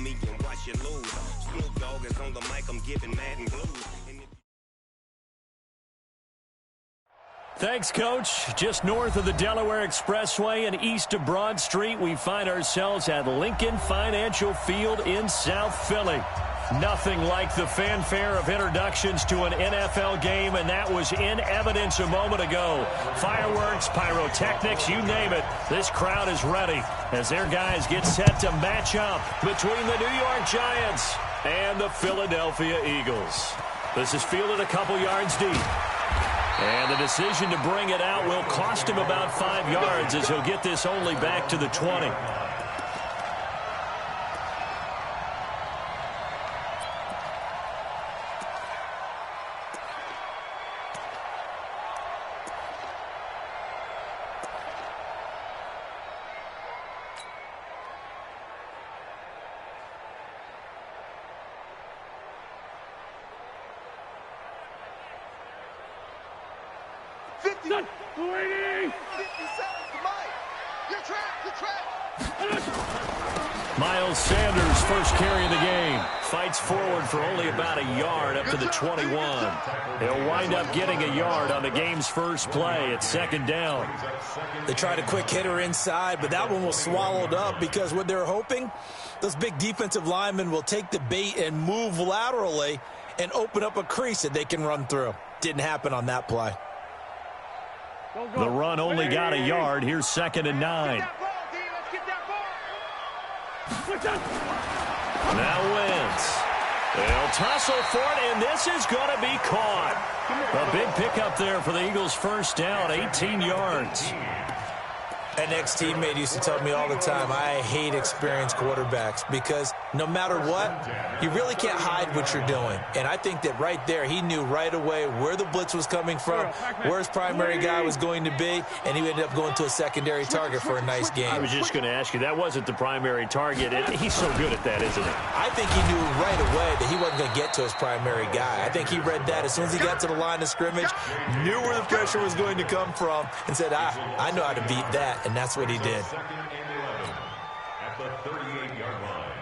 me and watch you lose. Snoop Dogg is on the mic, I'm giving mad and blues. Thanks, Coach. Just north of the Delaware Expressway and east of Broad Street, we find ourselves at Lincoln Financial Field in South Philly. Nothing like the fanfare of introductions to an NFL game, and that was in evidence a moment ago. Fireworks, pyrotechnics, you name it. This crowd is ready as their guys get set to match up between the New York Giants and the Philadelphia Eagles. This is fielded a couple yards deep. And the decision to bring it out will cost him about 5 yards as he'll get this only back to the 20. Miles Sanders, first carry of the game, fights forward for only about a yard up to the 21. He'll wind up getting a yard on the game's first play at second down. They tried a quick hitter inside, but that one was swallowed up because what they're hoping, those big defensive linemen will take the bait and move laterally and open up a crease that they can run through. Didn't happen on that play. The run only got a yard. Here's 2nd and 9. Now Wentz. They'll tussle for it, and this is going to be caught. A big pickup there for the Eagles' first down, 18 yards. An ex-teammate used to tell me all the time, I hate experienced quarterbacks because no matter what, you really can't hide what you're doing. And I think that right there, he knew right away where the blitz was coming from, where his primary guy was going to be, and he ended up going to a secondary target for a nice game. I was just going to ask you, that wasn't the primary target. He's so good at that, isn't he? I think he knew right away that he wasn't going to get to his primary guy. I think he read that as soon as he got to the line of scrimmage, knew where the pressure was going to come from, and said, I know how to beat that. And that's what he did. At the 38-yard line.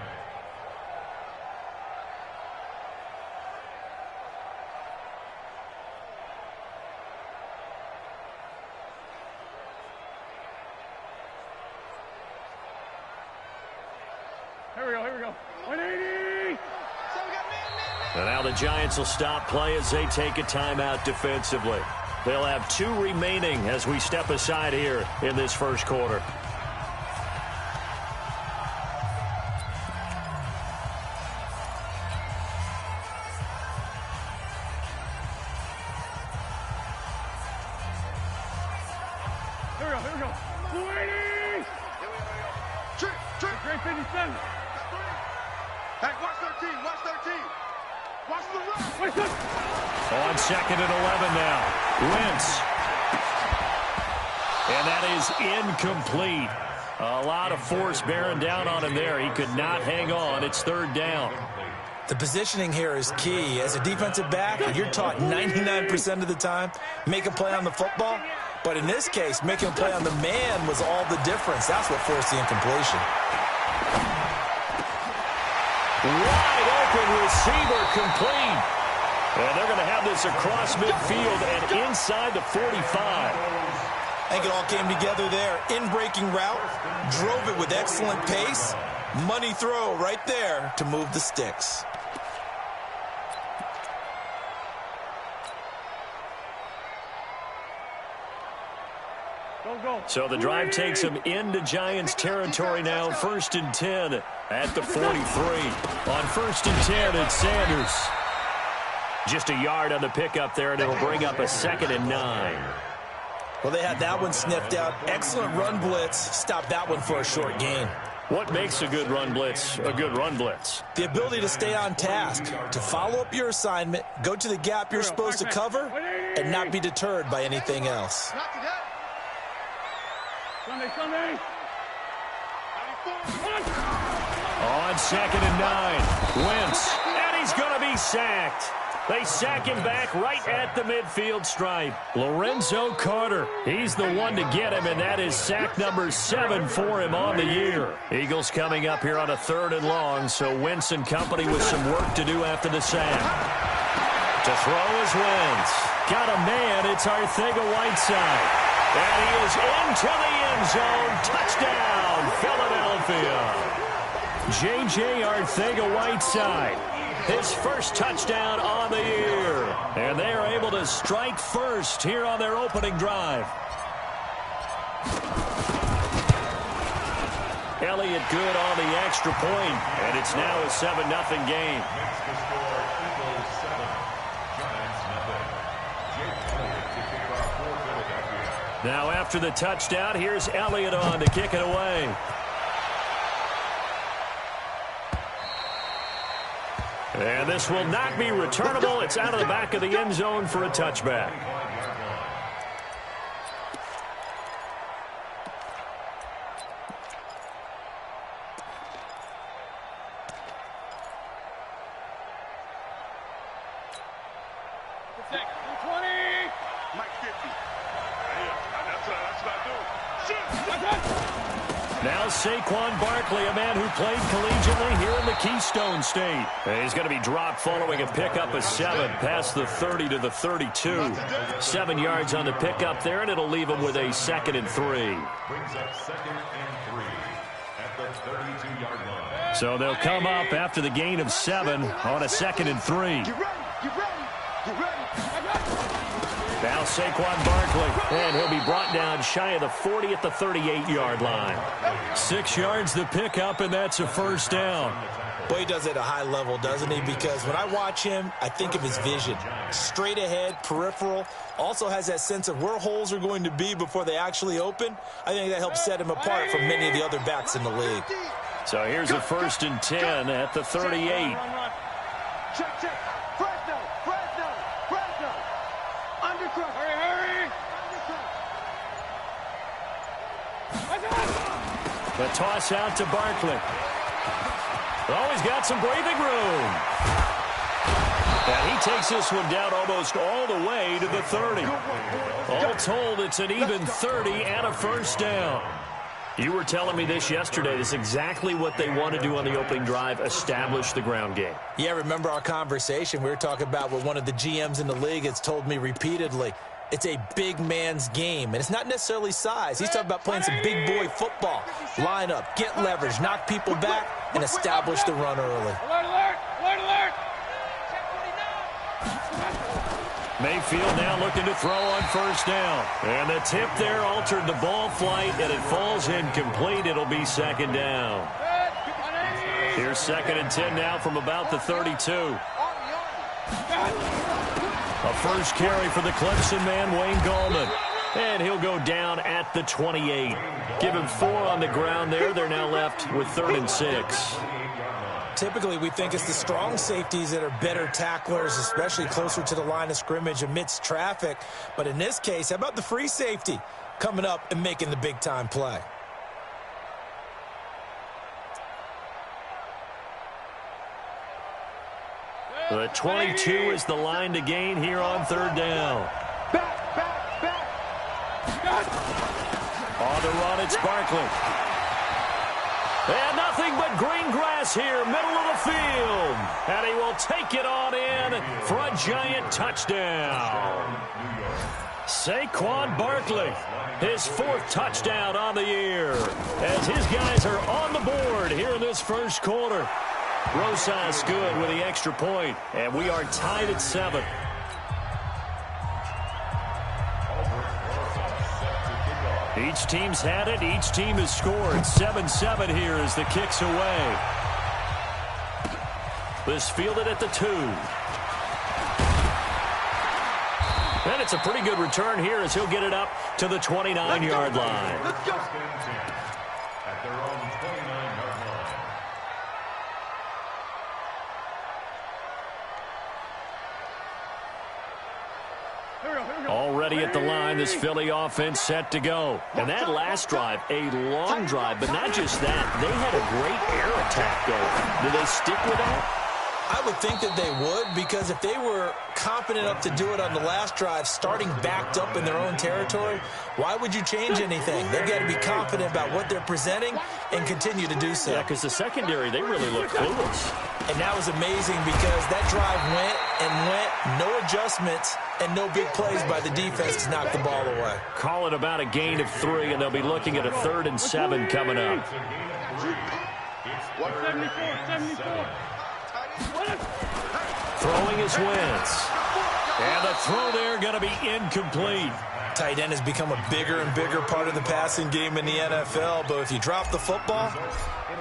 Here we go. 180. And now the Giants will stop play as they take a timeout defensively. They'll have 2 remaining as we step aside here in this first quarter. Here we go. 280. Great 57. Hey, watch 13. Watch the run. On 2nd and 11 now. Wentz. And that is incomplete. A lot of force bearing down on him there. He could not hang on. It's 3rd down. The positioning here is key. As a defensive back, you're taught 99% of the time, make a play on the football. But in this case, making a play on the man was all the difference. That's what forced the incompletion. Wide open receiver complete. And they're going to have this across midfield and inside the 45. I think it all came together there. In-breaking route, drove it with excellent pace. Money throw right there to move the sticks. So the drive takes them into Giants territory now. 1st and 10 at the 43. On 1st and 10, it's Sanders. Just a yard on the pickup there, and it'll bring up a 2nd and 9. Well, they had that one sniffed out. Excellent run blitz. Stopped that one for a short gain. What makes a good run blitz a good run blitz? The ability to stay on task, to follow up your assignment, go to the gap you're supposed to cover, and not be deterred by anything else. Sunday. On 2nd and 9, Wentz, and he's going to be he's sacked. They sack him back right at the midfield stripe. Lorenzo Carter, he's the one to get him, and that is sack number 7 for him on the year. Eagles coming up here on a 3rd and long, so Wentz and company with some work to do after the sack. To throw is Wentz. Got a man, it's Arcega-Whiteside. And he is into the end zone. Touchdown, Philadelphia. J.J. Arcega-Whiteside. His first touchdown on the year. And they are able to strike first here on their opening drive. Elliott good on the extra point, and it's now a 7-0 game. Now after the touchdown, here's Elliott on to kick it away. And this will not be returnable. It's out of the back of the end zone for a touchback. Now Saquon Barkley, a man who played collegiately here in the Keystone State. He's going to be dropped following a pickup of 7 past the 30 to the 32. 7 yards on the pickup there, and it'll leave him with a 2nd and 3. Brings up 2nd and 3 at the 32-yard line. So they'll come up after the gain of 7 on a 2nd and 3. Get ready, get ready, get ready. Now Saquon Barkley, and he'll be brought down shy of the 40 at the 38-yard line. 6 yards the pickup, and that's a first down. Well, he does it at a high level, doesn't he? Because when I watch him, I think of his vision. Straight ahead, peripheral. Also has that sense of where holes are going to be before they actually open. I think that helps set him apart from many of the other backs in the league. So here's a 1st and 10 at the 38. Check, check. Fresno, Fresno, Fresno. Undercut. Hurry, hurry. The toss out to Barkley. Oh, he's got some breathing room. And he takes this one down almost all the way to the 30. All told, it's an even 30 and a first down. You were telling me this yesterday. This is exactly what they want to do on the opening drive, establish the ground game. Yeah, remember our conversation? We were talking about what one of the GMs in the league has told me repeatedly. It's a big man's game, and it's not necessarily size. He's talking about playing some big boy football. Line up, get leverage, knock people back, and establish the run early. Alert, alert, alert, alert. Mayfield now looking to throw on first down. And the tip there altered the ball flight, and it falls incomplete. It'll be 2nd down. Here's 2nd and 10 now from about the 32. A first carry for the Clemson man, Wayne Gallman. And he'll go down at the 28. Give him 4 on the ground there. They're now left with 3rd and 6. Typically, we think it's the strong safeties that are better tacklers, especially closer to the line of scrimmage amidst traffic. But in this case, how about the free safety coming up and making the big-time play? The 22 is the line to gain here on 3rd down. Back, back, back. On the run, it's Barkley. And nothing but green grass here, middle of the field. And he will take it on in for a giant touchdown. Saquon Barkley, his 4th touchdown on the year, as his guys are on the board here in this first quarter. Rosas good with the extra point, and we are tied at 7. Each team's had it. Each team has scored. 7-7 here as the kick's away. This fielded at the 2. And it's a pretty good return here as he'll get it up to the 29-yard line. Let's go. At their own 29-yard line. Already at the line, this Philly offense set to go. And that last drive, a long drive, but not just that. They had a great air attack going. Do they stick with that? I would think that they would, because if they were confident enough to do it on the last drive, starting backed up in their own territory, why would you change anything? They've got to be confident about what they're presenting and continue to do so. Yeah, because the secondary, they really look clueless. And that was amazing because that drive went and went, no adjustments, and no big plays by the defense to knock the ball away. Call it about a gain of 3, and they'll be looking at a 3rd and 7 coming up. 74. Throwing is Wentz. And the throw there going to be incomplete. Tight end has become a bigger and bigger part of the passing game in the NFL, but if you drop the football,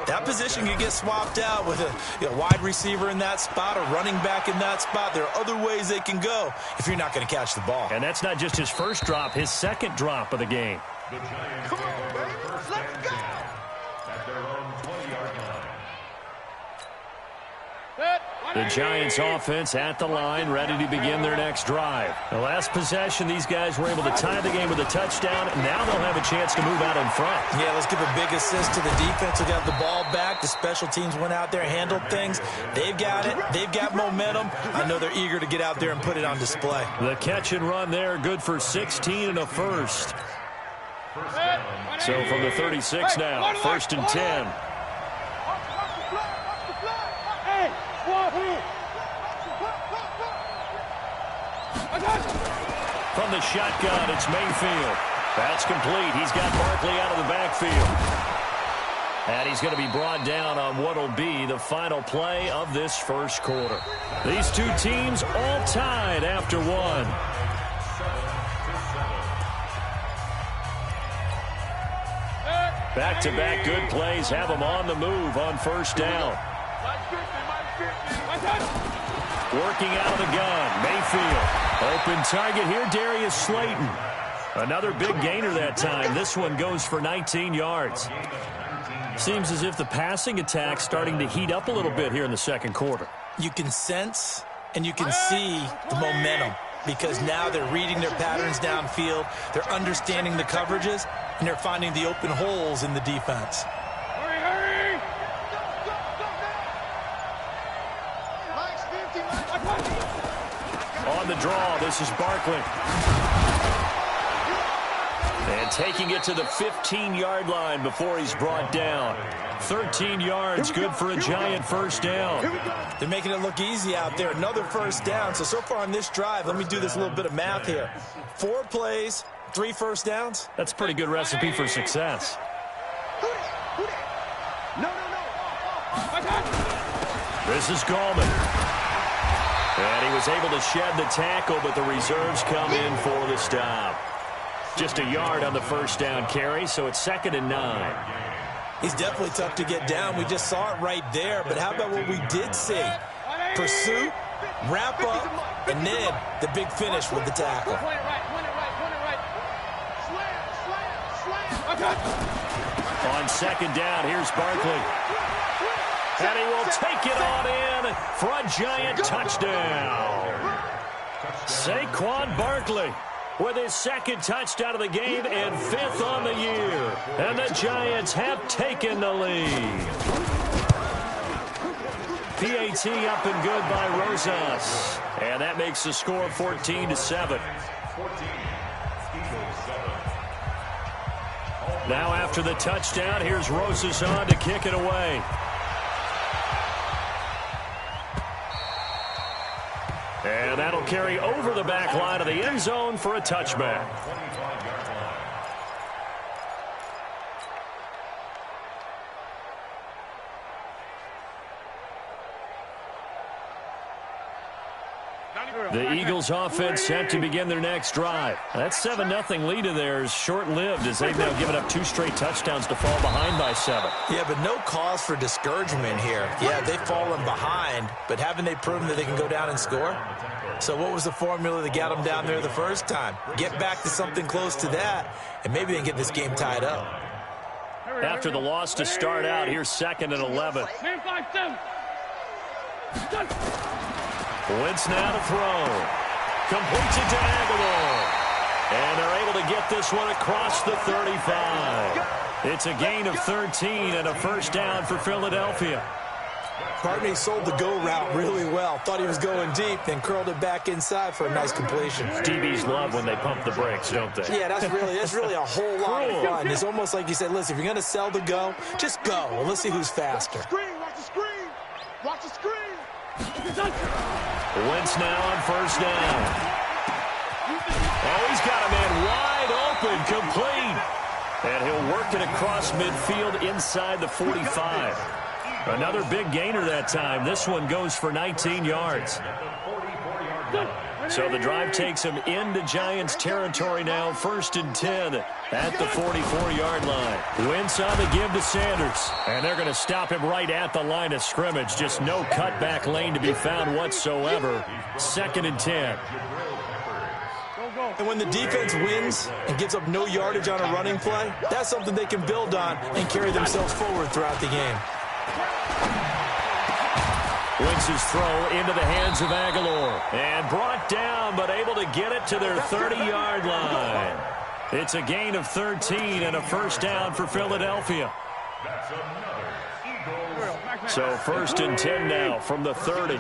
that position can get swapped out with a wide receiver in that spot, a running back in that spot. There are other ways they can go if you're not going to catch the ball. And that's not just his first drop, his second drop of the game. The Giants take over first and 10 at their own 20-yard line. The Giants offense at the line, ready to begin their next drive. The last possession, these guys were able to tie the game with a touchdown, and now they'll have a chance to move out in front. Yeah, let's give a big assist to the defense who got the ball back. The special teams went out there, handled things. They've got it. They've got momentum. I know they're eager to get out there and put it on display. The catch and run there, good for 16 and a first. So from the 36 now, 1st and 10. From the shotgun, it's Mayfield. That's complete. He's got Barkley out of the backfield. And he's going to be brought down on what will be the final play of this first quarter. These two teams all tied after one. Back-to-back good plays have them on the move on first down. Working out of the gun, Mayfield. Open target here, Darius Slayton. Another big gainer that time. This one goes for 19 yards. Seems as if the passing attack's starting to heat up a little bit here in the second quarter. You can sense and you can see the momentum because now they're reading their patterns downfield, they're understanding the coverages, and they're finding the open holes in the defense. Hurry! On the draw, this is Barkley. And taking it to the 15-yard line before he's brought down. 13 yards, good for a Giant first down. They're making it look easy out there. Another first down. So far on this drive, let me do this little bit of math here. 4 plays, 3 first downs. That's a pretty good recipe for success. This is Gallman. And he was able to shed the tackle, but the reserves come in for the stop. Just a yard on the first down carry, so it's 2nd and 9. He's definitely tough to get down. We just saw it right there, but how about what we did see? Pursuit, wrap up, and then the big finish with the tackle. On 2nd down, here's Barkley. And he will take it on in for a Giant touchdown. Saquon Barkley with his 2nd touchdown of the game and 5th on the year. And the Giants have taken the lead. PAT up and good by Rosas. And that makes the score 14-7. Now after the touchdown, here's Rosas on to kick it away. And that'll carry over the back line of the end zone for a touchback. The Eagles offense set to begin their next drive. That 7-0 lead of theirs short-lived as they've now given up 2 straight touchdowns to fall behind by 7. Yeah, but no cause for discouragement here. Yeah, they've fallen behind, but haven't they proven that they can go down and score? So what was the formula that got them down there the first time? Get back to something close to that, and maybe they can get this game tied up. After the loss to start out, here's 2nd and 11. Wentz now to throw. Completes it to Aguilar. And they're able to get this one across the 35. It's a gain of 13 and a first down for Philadelphia. Partner, he sold the go route really well. Thought he was going deep, then curled it back inside for a nice completion. DBs love when they pump the brakes, don't they? Yeah, that's really a whole lot of fun. It's almost like you said, listen, if you're going to sell the go, just go. And let's see who's faster. Watch the screen. Watch the screen. Wentz now on first down. Oh, he's got a man wide open, complete. And he'll work it across midfield inside the 45. Another big gainer that time. This one goes for 19 yards. So the drive takes him into Giants territory now. 1st and 10 at the 44-yard line. Wentz on the give to Sanders. And they're going to stop him right at the line of scrimmage. Just no cutback lane to be found whatsoever. 2nd and 10. And when the defense wins and gives up no yardage on a running play, that's something they can build on and carry themselves forward throughout the game. Wentz's throw into the hands of Aguilar. And brought down, but able to get it to their 30-yard line. It's a gain of 13 and a first down for Philadelphia. So 1st and 10 now from the 30.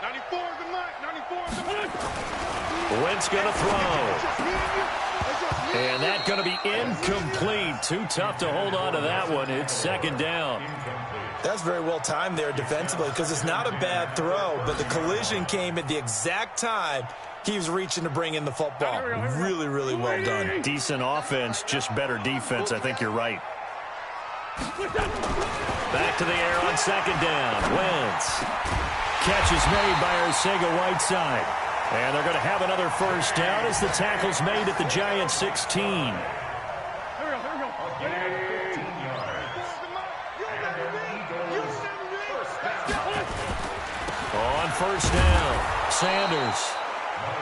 94 is the mark. 94 is the mark. Wentz going to throw. And that's going to be incomplete. Too tough to hold on to that one. It's 2nd down. That's very well timed there defensively because it's not a bad throw, but the collision came at the exact time he was reaching to bring in the football. Really, really well done. Decent offense, just better defense. I think you're right. Back to the air on 2nd down. Wentz. Catch is made by Arcega-Whiteside. And they're going to have another first down as the tackle's made at the Giants 16. On first down, Sanders.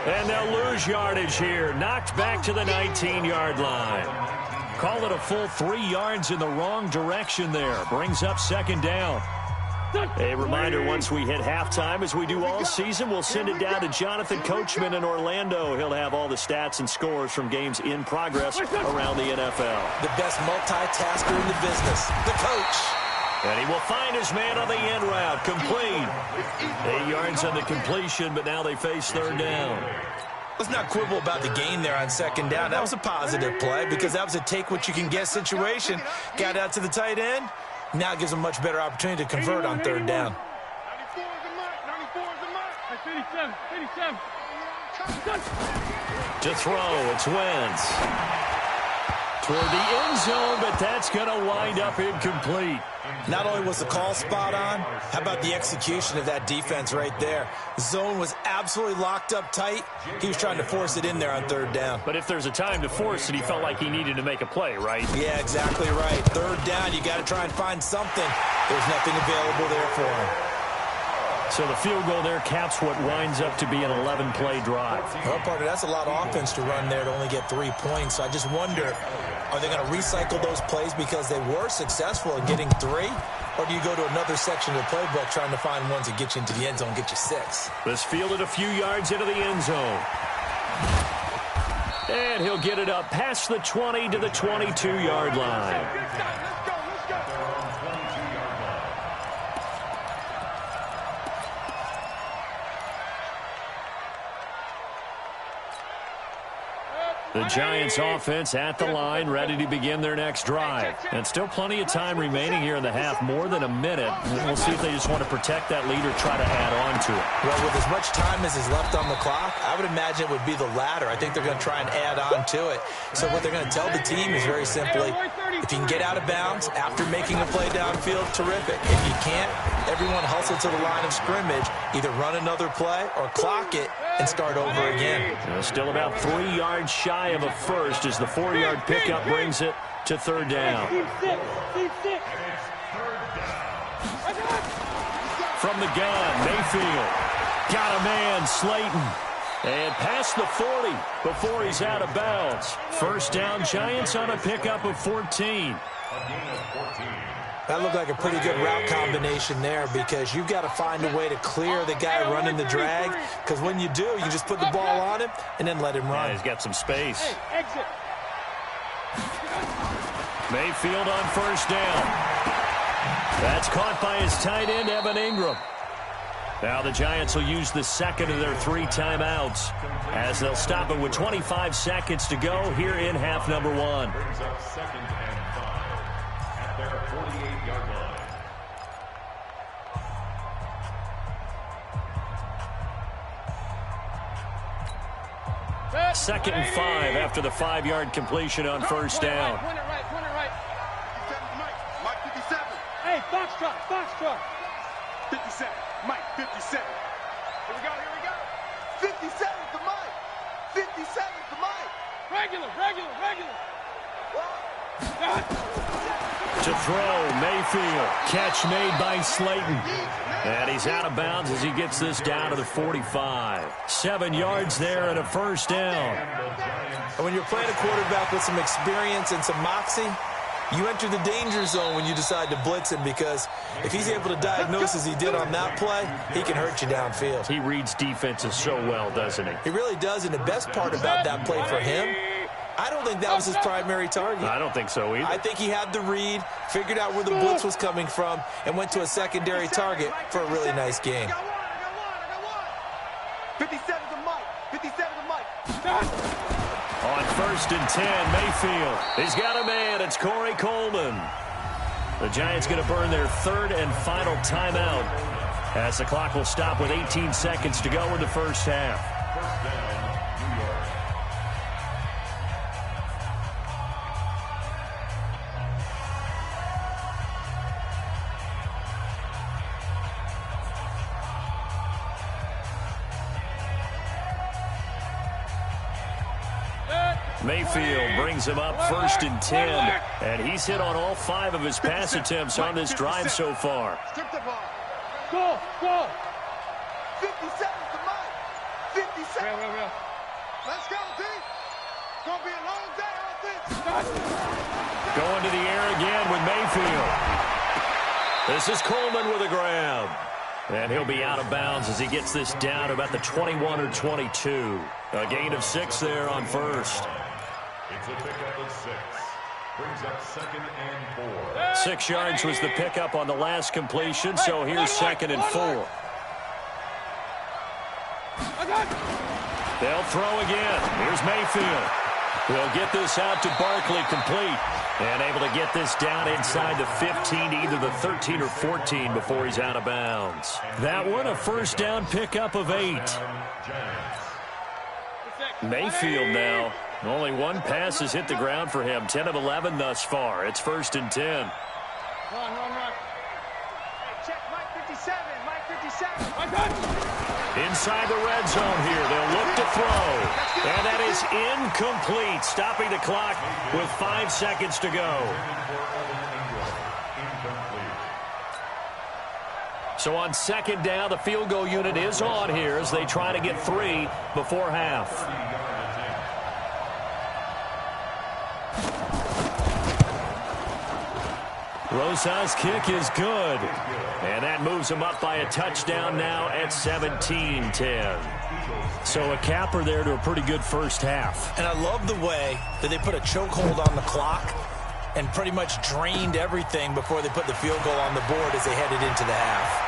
And they'll lose yardage here. Knocked back to the 19-yard line. Call it a full 3 yards in the wrong direction there. Brings up 2nd down. A reminder, once we hit halftime, as we do all season, we'll send it down to Jonathan Coachman in Orlando. He'll have all the stats and scores from games in progress around the NFL. The best multitasker in the business, the coach. And he will find his man on the end route, complete. 8 yards on the completion, but now they face 3rd down. Let's not quibble about the gain there on 2nd down. That was a positive play because that was a take-what-you-can-get situation. Got out to the tight end. Now it gives them a much better opportunity to convert on 3rd down. 94 is the mark. 94 is the mark. 87. To throw, it's Wentz. Toward the end zone, but that's going to wind up incomplete. Not only was the call spot on, how about the execution of that defense right there? The zone was absolutely locked up tight. He was trying to force it in there on 3rd down. But if there's a time to force it, he felt like he needed to make a play, right? Yeah, exactly right. 3rd down, you got to try and find something. There's nothing available there for him. So the field goal there caps what winds up to be an 11-play drive. Well, partner, that's a lot of offense to run there to only get 3 points. So I just wonder, are they going to recycle those plays because they were successful in getting 3? Or do you go to another section of the playbook trying to find ones that get you into the end zone, get you 6? This fielded a few yards into the end zone. And he'll get it up past the 20 to the 22-yard line. The Giants offense at the line, ready to begin their next drive. And still plenty of time remaining here in the half, more than a minute. And we'll see if they just want to protect that lead or try to add on to it. Well, with as much time as is left on the clock, I would imagine it would be the latter. I think they're going to try and add on to it. So what they're going to tell the team is very simply, if you can get out of bounds after making a play downfield, terrific. If you can't, everyone hustle to the line of scrimmage, either run another play or clock it and start over again. Still about 3 yards shy of a first as the 4-yard pickup brings it to 3rd down. From the gun, Mayfield. Got a man, Slayton. And past the 40 before he's out of bounds. First down, Giants on a pickup of 14. That looked like a pretty good route combination there because you've got to find a way to clear the guy running the drag, because when you do, you just put the ball on him and then let him run. Yeah, he's got some space. Exit. Mayfield on first down. That's caught by his tight end, Evan Ingram. Now the Giants will use the second of their 3 timeouts as they'll stop it with 25 seconds to go here in half number 1. Brings up 2nd and 5 at their 48-yard line. 2nd and 5 after the 5-yard completion on first down. Point it right. 57, Mike 57. Hey, box truck. 57, Mike 57. Here we go. 57 to Mike. 57 to Mike. Regular. To throw, Mayfield. Catch made by Slayton. And he's out of bounds as he gets this down to the 45. 7 yards there and a first down. And when you're playing a quarterback with some experience and some moxie, you enter the danger zone when you decide to blitz him, because if he's able to diagnose as he did on that play, he can hurt you downfield. He reads defenses so well, doesn't he? He really does, and the best part about that play for him, I don't think that was his primary target. I don't think so either. I think he had the read, figured out where the blitz was coming from, and went to a secondary target for a really nice game. I got one. 57 to Mike. On first and 10, Mayfield. He's got a man. It's Corey Coleman. The Giants going to burn their 3rd and final timeout as the clock will stop with 18 seconds to go in the first half. First down, New York. Mayfield brings him up first and 10, and he's hit on all 5 of his pass attempts on this drive so far. Strip the ball. Go. 57 to Mike. 57. Real. Let's go, D. It's going to be a long day on this. Going to the air again with Mayfield. This is Coleman with a grab. And he'll be out of bounds as he gets this down about the 21 or 22. A gain of 6 there on first. It's a pickup of 6. Brings up 2nd and 4. 6 yards was the pickup on the last completion, so here's 2nd and 4. They'll throw again. Here's Mayfield. He'll get this out to Barkley complete. And able to get this down inside the 15, either the 13 or 14 before he's out of bounds. That one, a first down pickup of 8. Mayfield now. Only 1 pass has hit the ground for him. 10 of 11 thus far. It's first and 10. Run. Hey, check Mike 57. Inside the red zone here. They'll look to throw. And that is incomplete. Stopping the clock with 5 seconds to go. So on 2nd down, the field goal unit is on here as they try to get 3 before half. Rosas' kick is good. And that moves him up by a touchdown now at 17-10. So a capper there to a pretty good first half. And I love the way that they put a chokehold on the clock and pretty much drained everything before they put the field goal on the board as they headed into the half.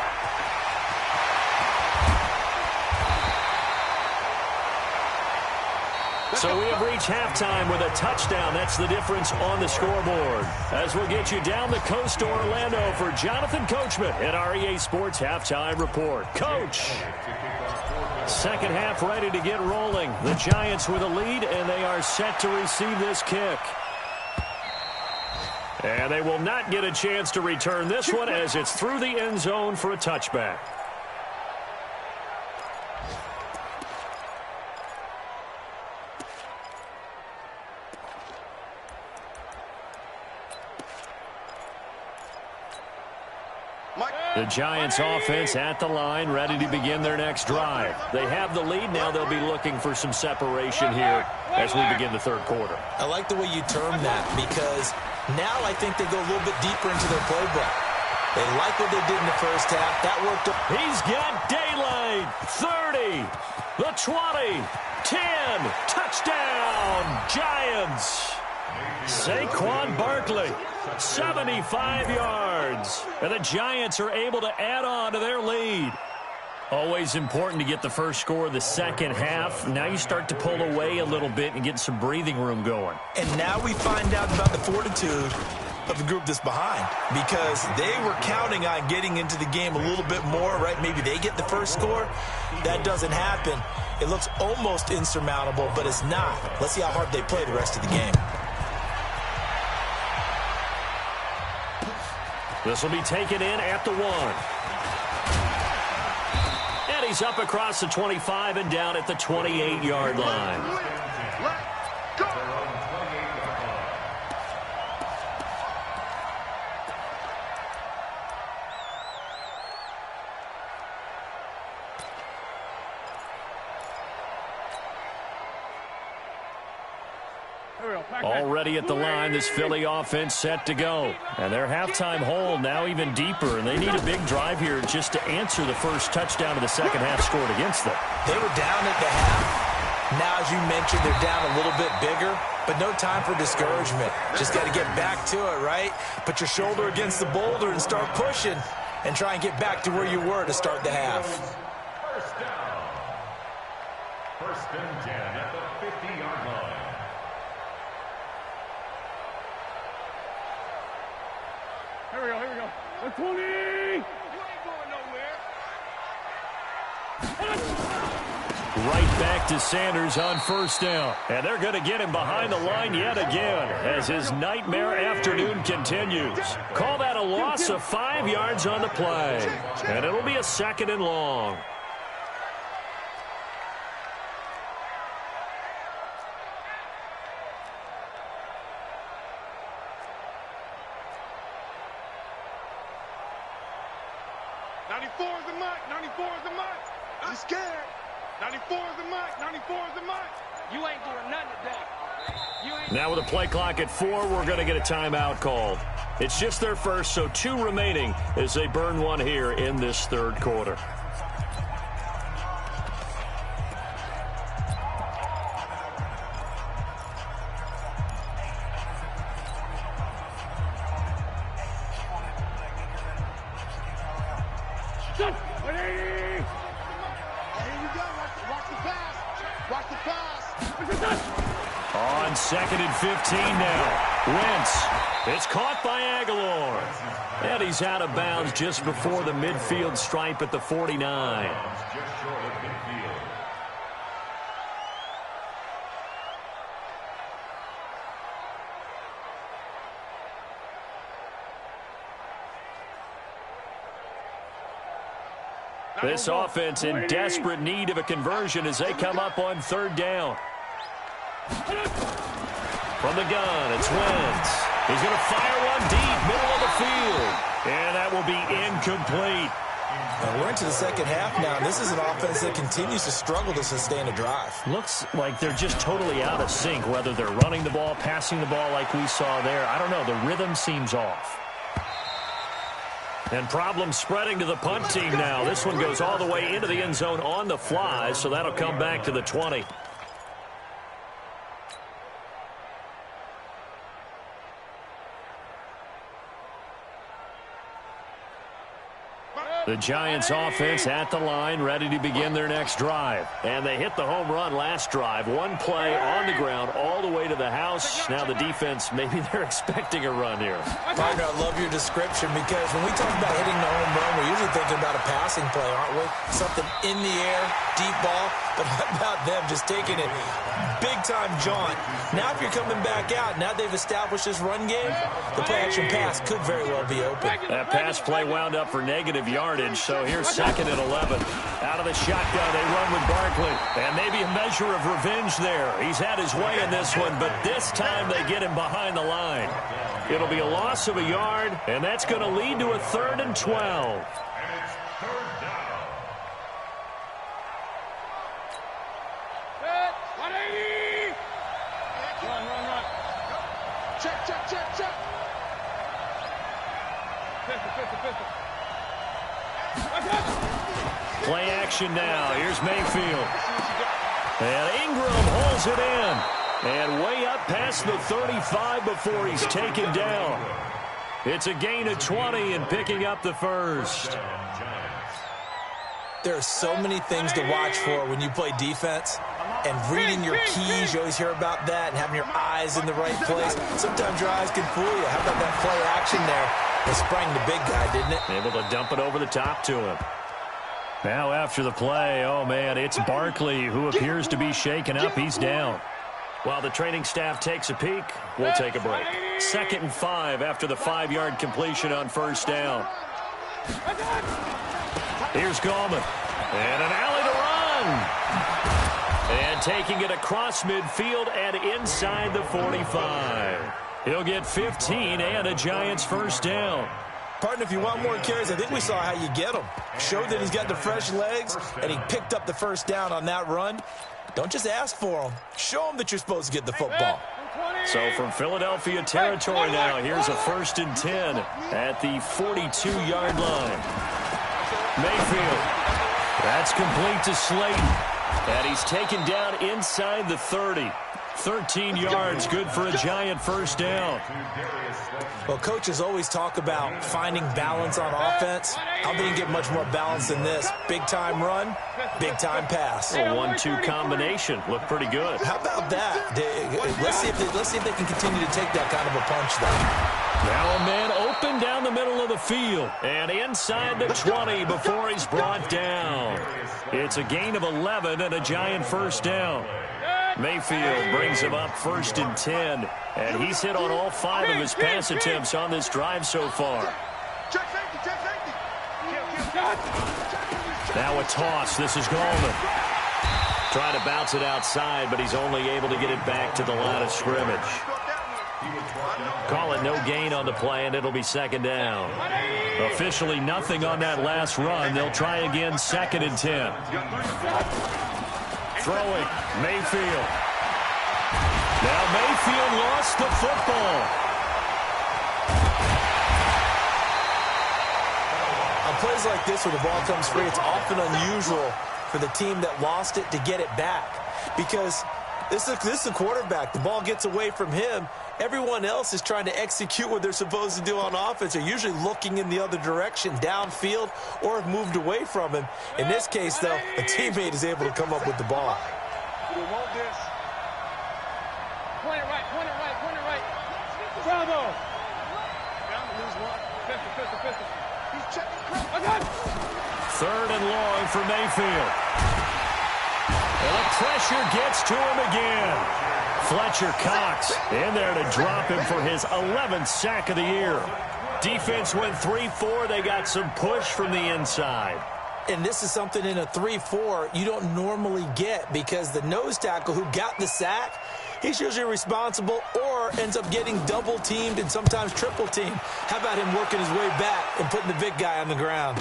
So we have reached halftime with a touchdown. That's the difference on the scoreboard. As we'll get you down the coast to Orlando for Jonathan Coachman at our EA Sports Halftime Report. Coach, second half ready to get rolling. The Giants with a lead, and they are set to receive this kick. And they will not get a chance to return this one as it's through the end zone for a touchback. The Giants offense at the line, ready to begin their next drive. They have the lead. Now they'll be looking for some separation here as we begin the third quarter. I like the way you term that, because now I think they go a little bit deeper into their playbook. They like what they did in the first half. That worked. He's got daylight. 30, the 20, 10, touchdown, Giants. Saquon Barkley, 75 yards. And the Giants are able to add on to their lead. Always important to get the first score of the second half. Now you start to pull away a little bit and get some breathing room going. And now we find out about the fortitude of the group that's behind, because they were counting on getting into the game a little bit more, right? Maybe they get the first score. That doesn't happen. It looks almost insurmountable, but it's not. Let's see how hard they play the rest of the game. This will be taken in at the 1. And he's up across the 25 and down at the 28-yard line. Already at the line, this Philly offense set to go. And their halftime hold now even deeper, and they need a big drive here just to answer the first touchdown of the second half scored against them. They were down at the half. Now, as you mentioned, they're down a little bit bigger, but no time for discouragement. Just got to get back to it, right? Put your shoulder against the boulder and start pushing and try and get back to where you were to start the half. First down. First and 10 at the 50-yard line. Here we go. 120! You ain't going nowhere. Right back to Sanders on first down. And they're going to get him behind the line yet again as his nightmare afternoon continues. Call that a loss of 5 yards on the play. And it'll be a second and long. I'm scared. 94 is the mic. 94 is the mic. You ain't doing nothing today. Now with a play clock at 4, we're going to get a timeout called. It's just their first, so 2 remaining as they burn one here in this third quarter. On 2nd and 15 now. Wentz. It's caught by Aguilar. And he's out of bounds just before the midfield stripe at the 49. Just short of midfield. This offense in desperate need of a conversion as they come up on 3rd down. From the gun, it's Wentz. He's going to fire one deep, middle of the field. And that will be incomplete. And we're into the second half now. This is an offense that continues to struggle to sustain a drive. Looks like they're just totally out of sync, whether they're running the ball, passing the ball like we saw there. I don't know. The rhythm seems off. And problems spreading to the punt team now. This one goes all the way into the end zone on the fly, so that'll come back to the 20. The Giants offense at the line, ready to begin their next drive. And they hit the home run last drive. One play on the ground all the way to the house. Now the defense, maybe they're expecting a run here. Partner, I love your description, because when we talk about hitting the home run, we're usually thinking about a passing play, aren't we? Something in the air, deep ball. But how about them just taking it big-time jaunt? Now if you're coming back out, now they've established this run game, the play-action pass could very well be open. That pass play wound up for negative yardage, so here's 2nd and 11. Out of the shotgun, they run with Barkley. And maybe a measure of revenge there. He's had his way in this one, but this time they get him behind the line. It'll be a loss of a yard, and that's going to lead to a 3rd and 12. Play action now. Here's Mayfield. And Ingram holds it in. And way up past the 35 before he's taken down. It's a gain of 20 and picking up the first. There are so many things to watch for when you play defense. And reading your keys, you always hear about that, and having your eyes in the right place. Sometimes your eyes can fool you. How about that play action there? They sprang the big guy, didn't it? Able to dump it over the top to him. Now after the play, oh man, it's Barkley who appears to be shaken up. He's down. While the training staff takes a peek, we'll take a break. 2nd and 5 after the 5-yard completion on first down. Here's Gallman. And an alley to run. And taking it across midfield and inside the 45. He'll get 15 and a Giants first down. Partner, if you want more carries, I think we saw how you get them. Showed that he's got the fresh legs, and he picked up the first down on that run. Don't just ask for them. Show him that you're supposed to get the football. So from Philadelphia territory now, here's a 1st and 10 at the 42-yard line. Mayfield. That's complete to Slayton. And he's taken down inside the 30. 13 yards, good for a Giant first down. Well, coaches always talk about finding balance on offense. How they can get much more balance than this? Big-time run, big-time pass. A 1-2 combination. Looked pretty good. How about that? Let's see if they can continue to take that kind of a punch, though. Now a man open down the middle of the field. And inside the 20 before he's brought down. It's a gain of 11 and a Giant first down. Mayfield brings him up 1st and 10. And he's hit on all 5 of his pass attempts on this drive so far. Now a toss. This is Gallman. Trying to bounce it outside, but he's only able to get it back to the line of scrimmage. Call it no gain on the play, and it'll be 2nd down. Officially nothing on that last run. They'll try again 2nd and 10. Throwing, Mayfield. Now Mayfield lost the football. On plays like this where the ball comes free, it's often unusual for the team that lost it to get it back. Because this is a quarterback. The ball gets away from him. Everyone else is trying to execute what they're supposed to do on offense. They're usually looking in the other direction, downfield, or have moved away from him. In this case, though, a teammate is able to come up with the ball. We want this. Point it right. Bravo. Down to lose one. Pistol. He's checking. I got it. 3rd and long for Mayfield. And the pressure gets to him again. Fletcher Cox in there to drop him for his 11th sack of the year. Defense went 3-4. They got some push from the inside. And this is something in a 3-4 you don't normally get because the nose tackle who got the sack, he's usually responsible or ends up getting double-teamed and sometimes triple-teamed. How about him working his way back and putting the big guy on the ground?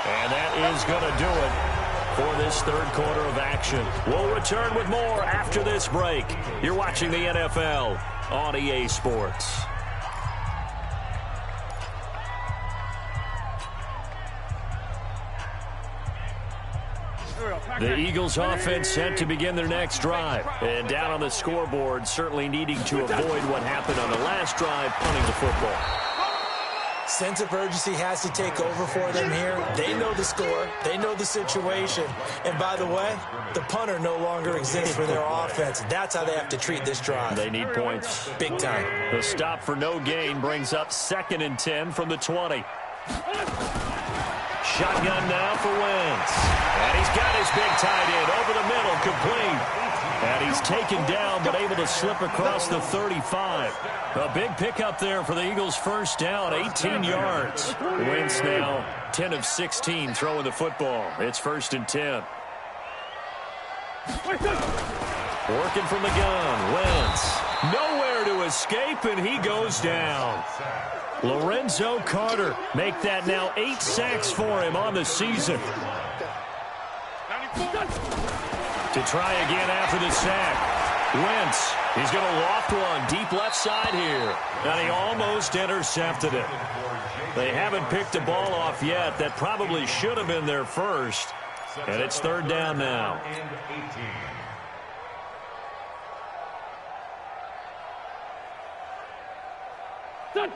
And that is going to do it for this 3rd quarter of action. We'll return with more after this break. You're watching the NFL on EA Sports. The Eagles offense set to begin their next drive. And down on the scoreboard, certainly needing to avoid what happened on the last drive, punting the football. Sense of urgency has to take over for them here. They know the score. They know the situation. And by the way, the punter no longer exists for their offense. That's how they have to treat this drive. They need points. Big time. The stop for no gain brings up 2nd and 10 from the 20. Shotgun now for Wentz. And he's got his big tight end over the middle, complete. And he's taken down, but able to slip across the 35. A big pickup there for the Eagles' first down, 18 yards. Wentz now 10 of 16 throwing the football. It's 1st and 10. Working from the gun, Wentz. Nowhere to escape, and he goes down. Lorenzo Carter make that now 8 sacks for him on the season. To try again after the sack. Wentz, he's going to loft one deep left side here. And he almost intercepted it. They haven't picked the ball off yet. That probably should have been their first. And it's third down now.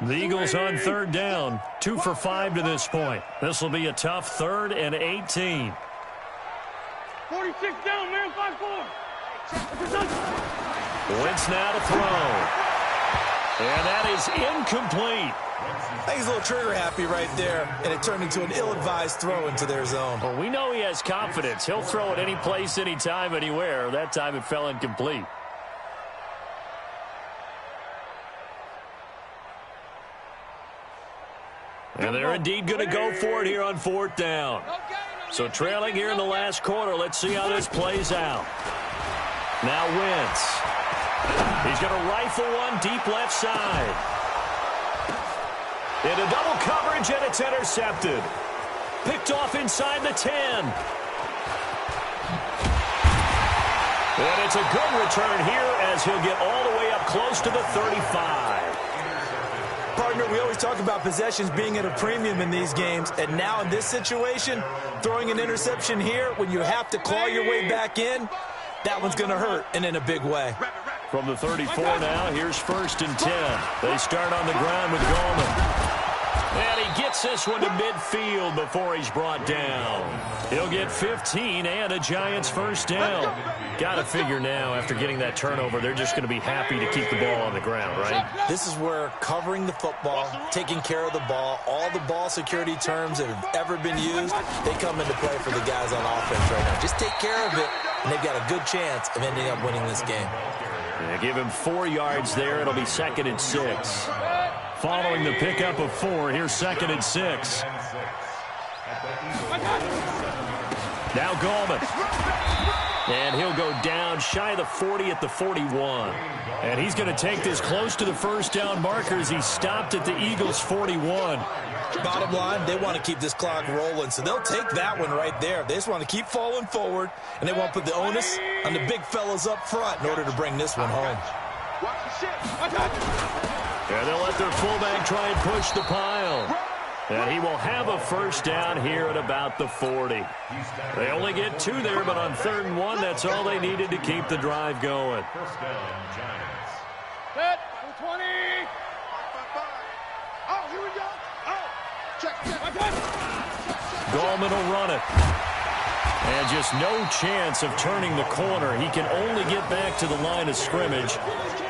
The Eagles on third down. 2 for 5 to this point. This will be a tough 3rd and 18. 46 down, man. 5-4. Wentz now to throw. And that is incomplete. I think he's a little trigger happy right there, and it turned into an ill-advised throw into their zone. Well, we know he has confidence. He'll throw it any place, anytime, anywhere. That time it fell incomplete. And they're indeed going to go for it here on 4th down. So trailing here in the last quarter. Let's see how this plays out. Now Wentz. He's going to rifle one deep left side. Into double coverage, and it's intercepted. Picked off inside the 10. And it's a good return here as he'll get all the way up close to the 35. Partner, we always talk about possessions being at a premium in these games, and now in this situation, throwing an interception here when you have to claw your way back in, that one's going to hurt, and in a big way. From the 34 now, here's 1st and 10. They start on the ground with Gallman. And he gets this one to midfield before he's brought down. He'll get 15 and a Giants first down. Got to figure now, after getting that turnover, they're just going to be happy to keep the ball on the ground, right? This is where covering the football, taking care of the ball, all the ball security terms that have ever been used, they come into play for the guys on offense right now. Just take care of it, and they've got a good chance of ending up winning this game. They give him 4 yards there. It'll be 2nd and 6. Following the pickup of 4, here's 2nd and 6. Now Gallman. And he'll go down shy of the 40 at the 41. And he's going to take this close to the first down marker as he stopped at the Eagles' 41. Bottom line, they want to keep this clock rolling, so they'll take that one right there. They just want to keep falling forward, and they want to put the onus on the big fellas up front in order to bring this one home. And they'll let their fullback try and push the pile. And he will have a first down here at about the 40. They only get 2 there, but on 3rd and 1, that's all they needed to keep the drive going. First down, Giants. Set. 20. Oh, here we go. Oh, check. Gallman will run it. And just no chance of turning the corner. He can only get back to the line of scrimmage.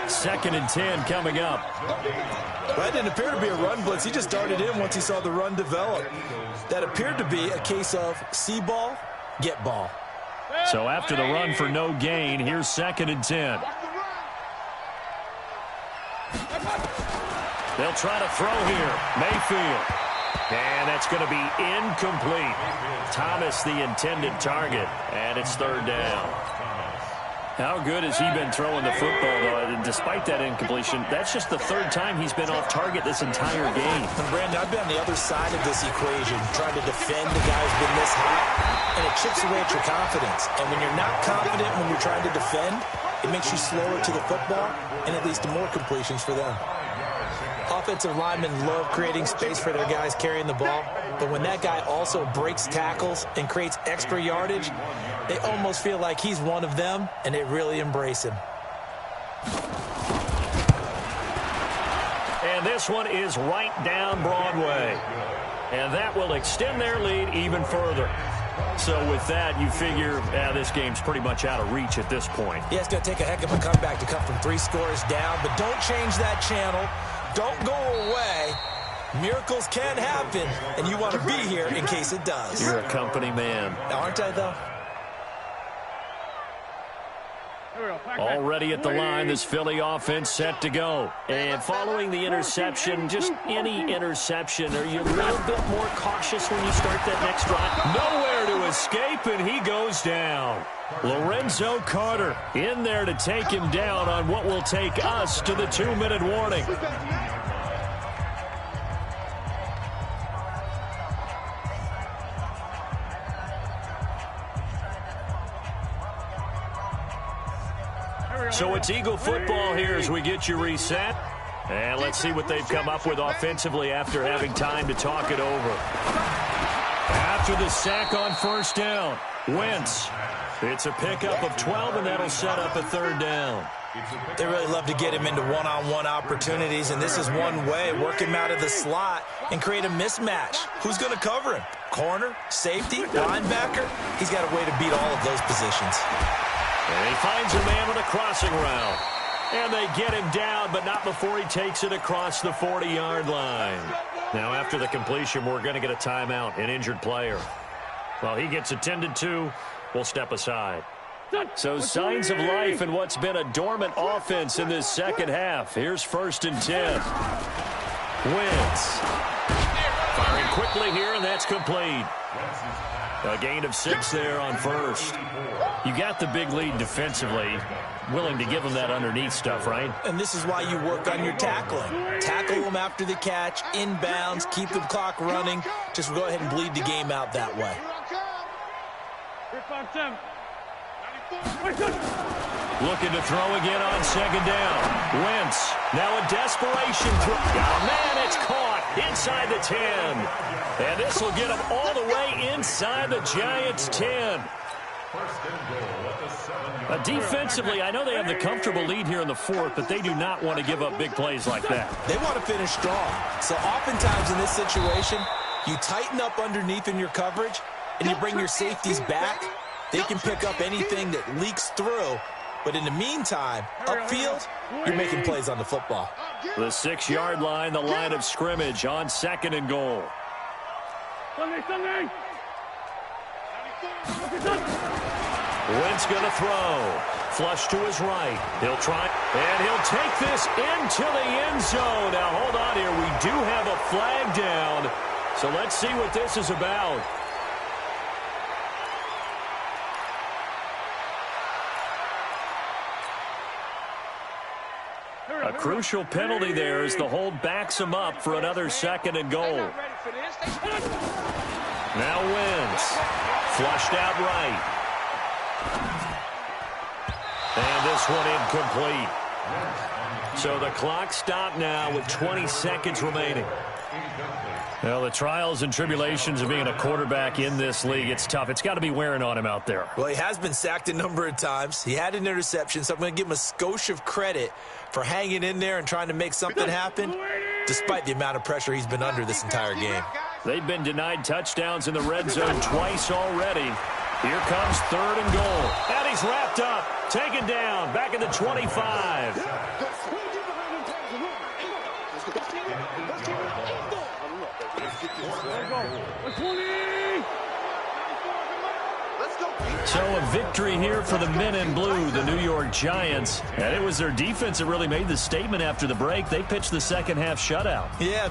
2nd and 10 coming up. That didn't appear to be a run blitz. He just darted in once he saw the run develop. That appeared to be a case of see ball, get ball. So after the run for no gain, here's 2nd and 10. They'll try to throw here. Mayfield. And that's going to be incomplete. Thomas the intended target. And it's 3rd down. How good has he been throwing the football, though? Despite that incompletion, that's just the 3rd time he's been off target this entire game. And Brandon, I've been on the other side of this equation, trying to defend the guy who's been this hot, and it chips away at your confidence. And when you're not confident when you're trying to defend, it makes you slower to the football, and it leads to more completions for them. Offensive linemen love creating space for their guys carrying the ball, but when that guy also breaks tackles and creates extra yardage, they almost feel like he's one of them, and they really embrace him. And this one is right down Broadway. And that will extend their lead even further. So with that, you figure this game's pretty much out of reach at this point. Yeah, it's going to take a heck of a comeback to come from 3 scores down, but don't change that channel. Don't go away. Miracles can happen, and you want to be here in case it does. You're a company man. Aren't I, though? Already at the line, this Philly offense set to go. And following the interception, just any interception, are you a little bit more cautious when you start that next drive? Nowhere to escape, and he goes down. Lorenzo Carter in there to take him down on what will take us to the 2-minute warning. So it's Eagle football here as we get you reset. And let's see what they've come up with offensively after having time to talk it over. After the sack on first down, Wentz. It's a pickup of 12, and that'll set up a 3rd down. They really love to get him into one-on-one opportunities, and this is one way. Work him out of the slot and create a mismatch. Who's going to cover him? Corner, safety, linebacker? He's got a way to beat all of those positions. And he finds a man with a crossing route. And they get him down, but not before he takes it across the 40-yard line. Now, after the completion, we're going to get a timeout, an injured player. While he gets attended to, we'll step aside. So signs of life in what's been a dormant offense in this second half. Here's 1st and 10. Wentz. Firing quickly here, and that's complete. A gain of 6 there on 1st. You got the big lead defensively. Willing to give them that underneath stuff, right? And this is why you work on your tackling. Tackle them after the catch, inbounds, keep the clock running. Just go ahead and bleed the game out that way. Looking to throw again on 2nd down. Wentz. Now a desperation throw. Oh, man, it's caught inside the 10. And this will get them all the way inside the Giants' 10. Defensively, I know they have the comfortable lead here in the 4th, but they do not want to give up big plays like that. They want to finish strong. So oftentimes in this situation, you tighten up underneath in your coverage, and you bring your safeties back. They can pick up anything that leaks through. But in the meantime, upfield, you're making plays on the football. The 6-yard line, the line of scrimmage on 2nd and goal. Wentz going to throw. Flush to his right. He'll try, and he'll take this into the end zone. Now, hold on here. We do have a flag down. So let's see what this is about. A crucial penalty there as the hold backs him up for another 2nd and goal. Now Wentz. Flushed out right. And this one incomplete. So the clock stopped now with 20 seconds remaining. Well, the trials and tribulations of being a quarterback in this league, it's tough. It's got to be wearing on him out there. Well, he has been sacked a number of times. He had an interception, so I'm going to give him a skosh of credit for hanging in there and trying to make something happen, despite the amount of pressure he's been under this entire game. They've been denied touchdowns in the red zone twice already. Here comes 3rd and goal. And he's wrapped up, taken down, back at the 25. So a victory here for the men in blue, the New York Giants. And it was their defense that really made the statement after the break. They pitched the second half shutout. Yeah,